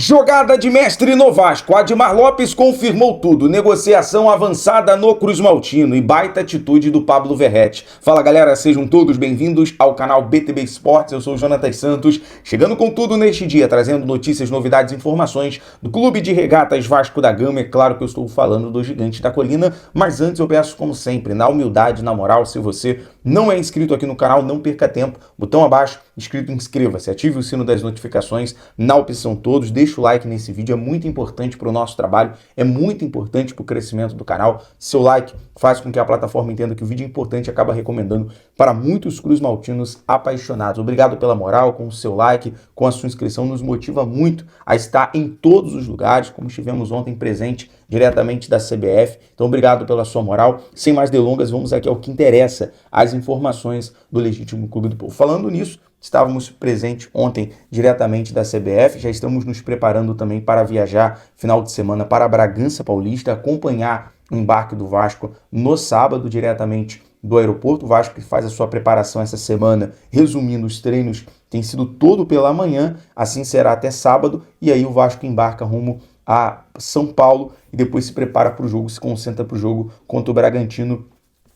Jogada de mestre no Vasco. Admar Lopes confirmou tudo. Negociação avançada no Cruz Maltino e baita atitude do Pablo Verratti. Fala galera, sejam todos bem-vindos ao canal BTB Esportes. Eu sou o Jonatas Santos, chegando com tudo neste dia, trazendo notícias, novidades e informações do Clube de Regatas Vasco da Gama. É claro que eu estou falando do Gigante da Colina, mas antes eu peço, como sempre, na humildade, na moral, se você não é inscrito aqui no canal, não perca tempo. Botão abaixo, inscrito, inscreva-se, ative o sino das notificações na opção todos, deixa o like nesse vídeo, é muito importante para o nosso trabalho, é muito importante para o crescimento do canal. Seu like faz com que a plataforma entenda que o vídeo é importante e acaba recomendando para muitos Cruz Maltinos apaixonados. Obrigado pela moral, com o seu like, com a sua inscrição, nos motiva muito a estar em todos os lugares, como estivemos ontem presente diretamente da CBF. Então, obrigado pela sua moral. Sem mais delongas, vamos aqui ao que interessa, as informações do Legítimo Clube do Povo. Falando nisso, estávamos presentes ontem diretamente da CBF, já estamos nos preparando também para viajar final de semana para Bragança Paulista, acompanhar o embarque do Vasco no sábado diretamente do aeroporto. O Vasco que faz a sua preparação essa semana, resumindo, os treinos tem sido todo pela manhã, assim será até sábado, e aí o Vasco embarca rumo a São Paulo e depois se prepara para o jogo, se concentra para o jogo contra o Bragantino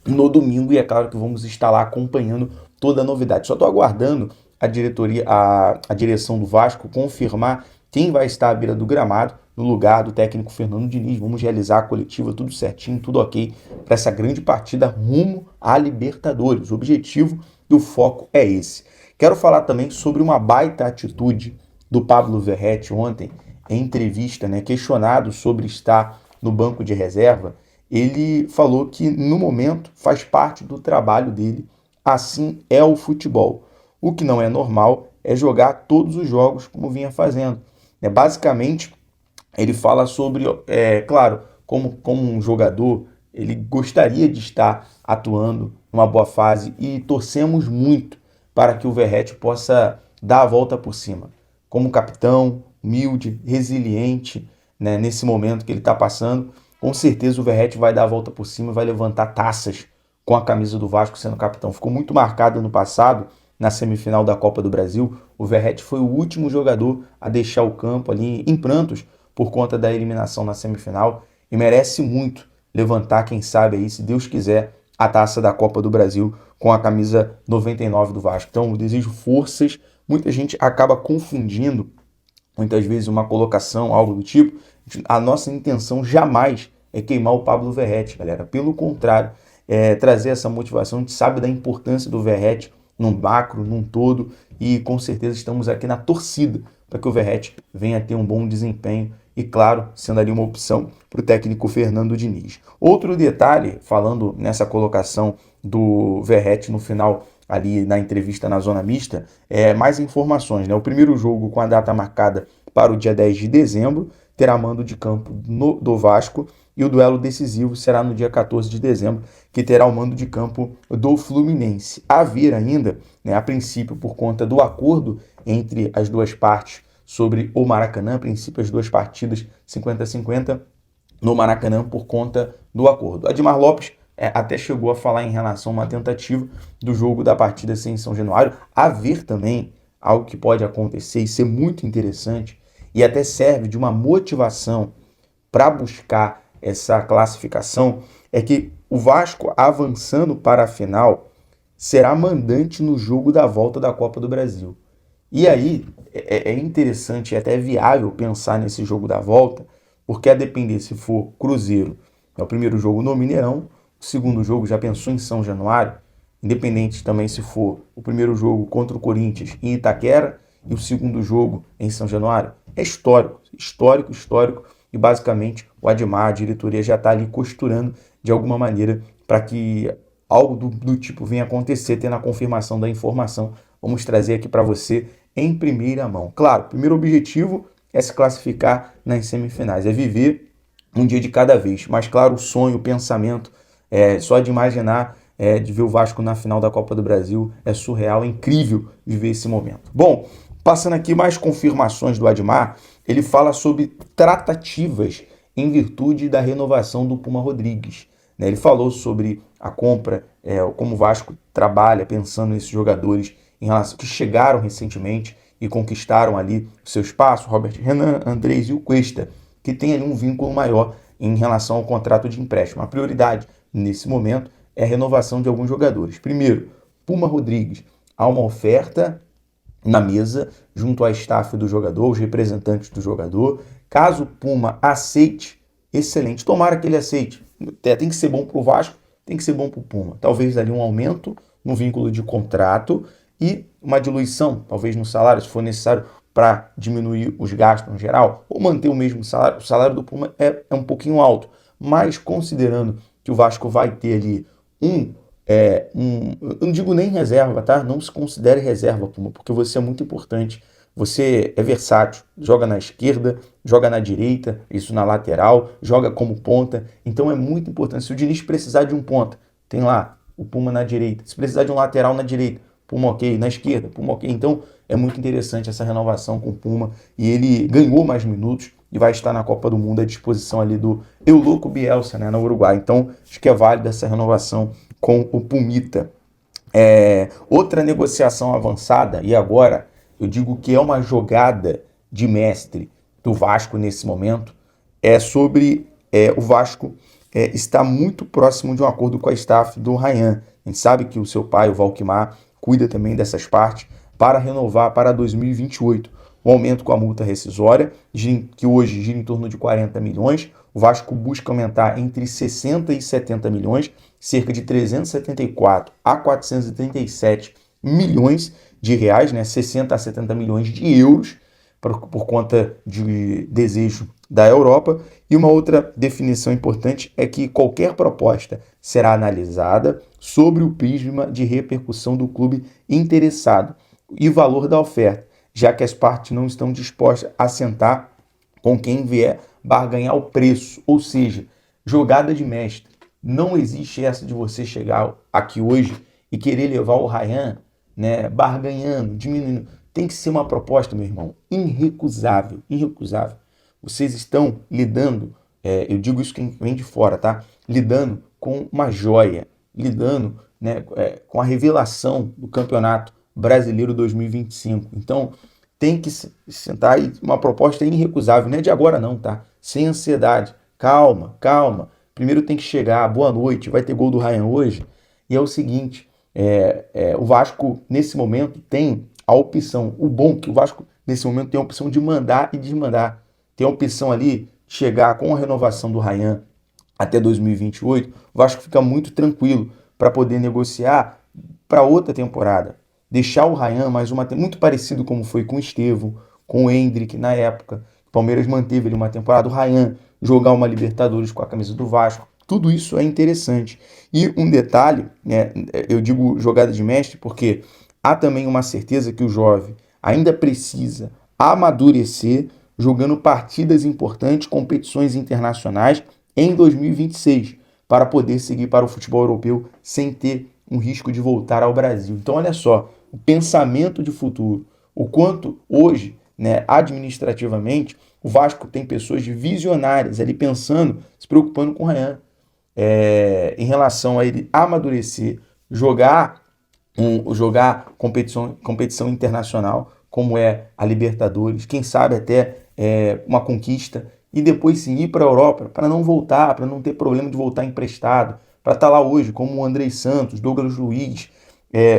no domingo, e é claro que vamos estar lá acompanhando toda a novidade. Só estou aguardando a diretoria, a direção do Vasco confirmar quem vai estar à beira do gramado no lugar do técnico Fernando Diniz. Vamos realizar a coletiva, tudo certinho, tudo ok, para essa grande partida rumo à Libertadores. O objetivo e o foco é esse. Quero falar também sobre uma baita atitude do Pablo Verratti ontem, em entrevista, questionado sobre estar no banco de reserva. Ele falou que no momento faz parte do trabalho dele, assim é o futebol. O que não é normal é jogar todos os jogos como vinha fazendo. Basicamente, ele fala sobre, claro, como um jogador, ele gostaria de estar atuando numa boa fase e torcemos muito para que o Verratti possa dar a volta por cima. Como capitão, humilde, resiliente, nesse momento que ele está passando, com certeza o Verratti vai dar a volta por cima e vai levantar taças com a camisa do Vasco sendo capitão. Ficou muito marcado no passado, na semifinal da Copa do Brasil. O Verratti foi o último jogador a deixar o campo ali em prantos por conta da eliminação na semifinal e merece muito levantar, quem sabe aí, se Deus quiser, a taça da Copa do Brasil com a camisa 99 do Vasco. Então eu desejo forças. Muita gente acaba confundindo muitas vezes uma colocação, algo do tipo. A nossa intenção jamais é queimar o Pablo Verratti, galera. Pelo contrário, trazer essa motivação. A gente sabe da importância do Verratti num macro, num todo, e com certeza estamos aqui na torcida para que o Verratti venha a ter um bom desempenho e, claro, sendo ali uma opção para o técnico Fernando Diniz. Outro detalhe, falando nessa colocação do Verratti no final ali na entrevista na zona mista, mais informações. O primeiro jogo com a data marcada para o dia 10 de dezembro terá mando de campo do Vasco, e o duelo decisivo será no dia 14 de dezembro, que terá o mando de campo do Fluminense. A vir ainda, a princípio, por conta do acordo entre as duas partes sobre o Maracanã, a princípio as duas partidas 50-50 no Maracanã por conta do acordo. Admar Lopes até chegou a falar em relação a uma tentativa do jogo da partida sem São Januário. A ver também algo que pode acontecer e ser muito interessante, e até serve de uma motivação para buscar essa classificação, é que o Vasco, avançando para a final, será mandante no jogo da volta da Copa do Brasil. E aí é interessante e até viável pensar nesse jogo da volta, porque a depender se for Cruzeiro, é o primeiro jogo no Mineirão, o segundo jogo já pensou em São Januário, independente também se for o primeiro jogo contra o Corinthians em Itaquera e o segundo jogo em São Januário. É histórico, e basicamente o Admar, a diretoria, já está ali costurando de alguma maneira para que algo do tipo venha acontecer, tendo a confirmação da informação. Vamos trazer aqui para você em primeira mão. Claro, o primeiro objetivo é se classificar nas semifinais, é viver um dia de cada vez. Mas claro, o sonho, o pensamento, só de imaginar, de ver o Vasco na final da Copa do Brasil, é surreal, é incrível viver esse momento. Bom, passando aqui mais confirmações do Admar, ele fala sobre tratativas em virtude da renovação do Puma Rodrigues. Ele falou sobre a compra, como o Vasco trabalha pensando nesses jogadores em relação que chegaram recentemente e conquistaram ali o seu espaço, Robert Renan, Andrés e o Cuesta, que tem ali um vínculo maior em relação ao contrato de empréstimo. A prioridade nesse momento é a renovação de alguns jogadores. Primeiro, Puma Rodrigues. Há uma oferta na mesa, junto ao staff do jogador, os representantes do jogador. Caso o Puma aceite, excelente. Tomara que ele aceite. Tem que ser bom para o Vasco, tem que ser bom para o Puma. Talvez ali um aumento no vínculo de contrato e uma diluição, talvez no salário, se for necessário, para diminuir os gastos no geral, ou manter o mesmo salário. O salário do Puma é um pouquinho alto, mas considerando que o Vasco vai ter ali eu não digo nem reserva, tá? Não se considere reserva, Puma, porque você é muito importante. Você é versátil, joga na esquerda, joga na direita, isso na lateral, joga como ponta. Então é muito importante. Se o Diniz precisar de um ponta, tem lá o Puma na direita. Se precisar de um lateral na direita, Puma ok. Na esquerda, Puma ok. Então é muito interessante essa renovação com o Puma. E ele ganhou mais minutos e vai estar na Copa do Mundo à disposição ali do Euloko Bielsa, né, no Uruguai. Então acho que é válida essa renovação com o Pumita. Outra negociação avançada, e agora eu digo que é uma jogada de mestre do Vasco nesse momento, é sobre o Vasco está muito próximo de um acordo com a staff do Ryan. A gente sabe que o seu pai, o Valquimar, cuida também dessas partes para renovar para 2028. O aumento com a multa rescisória, que hoje gira em torno de 40 milhões, o Vasco busca aumentar entre 60 e 70 milhões, cerca de 374 a 437 milhões de reais, né? 60 a 70 milhões de euros, por conta de desejo da Europa. E uma outra definição importante é que qualquer proposta será analisada sobre o prisma de repercussão do clube interessado e valor da oferta, já que as partes não estão dispostas a sentar com quem vier barganhar o preço, ou seja, jogada de mestre. Não existe essa de você chegar aqui hoje e querer levar o Ryan, né, barganhando, diminuindo. Tem que ser uma proposta, meu irmão, irrecusável, irrecusável. Vocês estão lidando, eu digo isso quem vem de fora, tá? Lidando com uma joia, lidando, né, com a revelação do Campeonato Brasileiro 2025. Então, tem que sentar aí, uma proposta irrecusável, não é de agora não, tá? Sem ansiedade, calma, calma. Primeiro tem que chegar, boa noite, vai ter gol do Ryan hoje. E é o seguinte, o Vasco nesse momento tem a opção, o bom que o Vasco nesse momento tem a opção de mandar e desmandar. Tem a opção ali de chegar com a renovação do Ryan até 2028, o Vasco fica muito tranquilo para poder negociar para outra temporada. Deixar o Ryan mais uma temporada, muito parecido como foi com o Estevão, com o Hendrick na época. O Palmeiras manteve ali uma temporada, o Ryan jogar uma Libertadores com a camisa do Vasco. Tudo isso é interessante. E um detalhe, né, eu digo jogada de mestre porque há também uma certeza que o jovem ainda precisa amadurecer jogando partidas importantes, competições internacionais em 2026, para poder seguir para o futebol europeu sem ter um risco de voltar ao Brasil. Então, olha só, o pensamento de futuro, o quanto hoje, né, administrativamente, o Vasco tem pessoas visionárias ali pensando, se preocupando com o Ryan, em relação a ele amadurecer, jogar competição internacional, como é a Libertadores, quem sabe até uma conquista, e depois sim ir para a Europa, para não voltar, para não ter problema de voltar emprestado, para estar lá hoje, como o Andrés Santos, Douglas Luiz,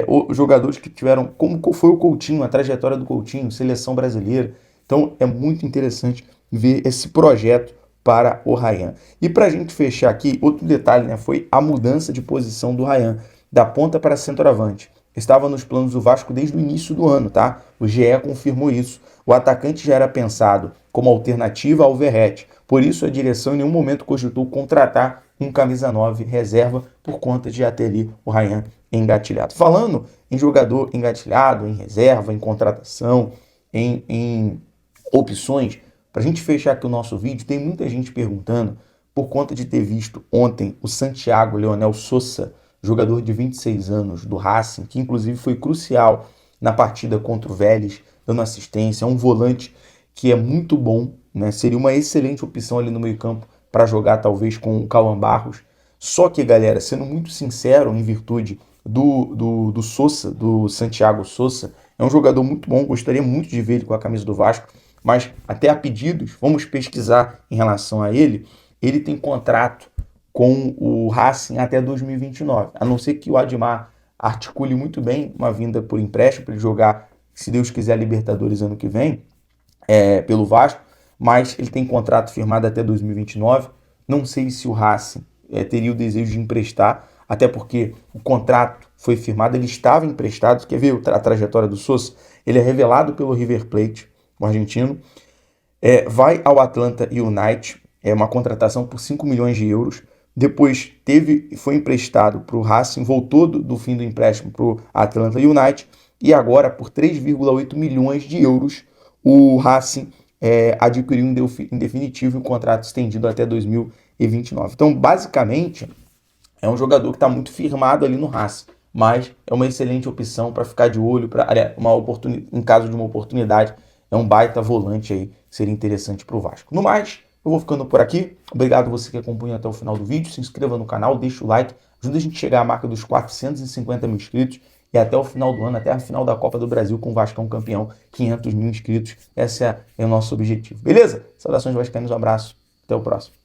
os jogadores que tiveram, como foi o Coutinho, a trajetória do Coutinho, seleção brasileira. Então é muito interessante ver esse projeto para o Ryan. E para a gente fechar aqui, outro detalhe, né, foi a mudança de posição do Ryan, da ponta para centroavante. Estava nos planos do Vasco desde o início do ano, tá? O GE confirmou isso. O atacante já era pensado como alternativa ao Verratti. Por isso, a direção em nenhum momento cogitou contratar um camisa 9 reserva por conta de já ter ali o Ryan engatilhado. Falando em jogador engatilhado, em reserva, em contratação, em opções, para a gente fechar aqui o nosso vídeo, tem muita gente perguntando, por conta de ter visto ontem o Santiago Leonel Sousa, jogador de 26 anos do Racing, que inclusive foi crucial na partida contra o Vélez, dando assistência, é um volante que é muito bom, né? Seria uma excelente opção ali no meio-campo para jogar talvez com o Cauã Barros. Só que, galera, sendo muito sincero, em virtude do Sousa, do Santiago Sousa, é É um jogador muito bom, gostaria muito de ver ele com a camisa do Vasco, mas até a pedidos, vamos pesquisar em relação a ele. Ele tem contrato com o Racing até 2029, a não ser que o Admar articule muito bem uma vinda por empréstimo para ele jogar, se Deus quiser, a Libertadores ano que vem, pelo Vasco, mas ele tem contrato firmado até 2029. Não sei se o Racing teria o desejo de emprestar, até porque o contrato foi firmado, ele estava emprestado. Quer ver a trajetória do Sousa? Ele é revelado pelo River Plate, o argentino, vai ao Atlanta United, uma contratação por 5 milhões de euros. Depois foi emprestado para o Racing, voltou do fim do empréstimo para o Atlanta United, e agora, por 3,8 milhões de euros, o Racing adquiriu em definitivo um contrato estendido até 2029. Então, basicamente, é um jogador que está muito firmado ali no Racing, mas é uma excelente opção para ficar de olho, em caso de uma oportunidade. É um baita volante aí, seria interessante para o Vasco. No mais, eu vou ficando por aqui. Obrigado você que acompanha até o final do vídeo. Se inscreva no canal, deixa o like, ajuda a gente a chegar à marca dos 450 mil inscritos. E até o final do ano, até a final da Copa do Brasil, com o Vascão campeão, 500 mil inscritos. Esse é o nosso objetivo. Beleza? Saudações vascaínos, um abraço. Até o próximo.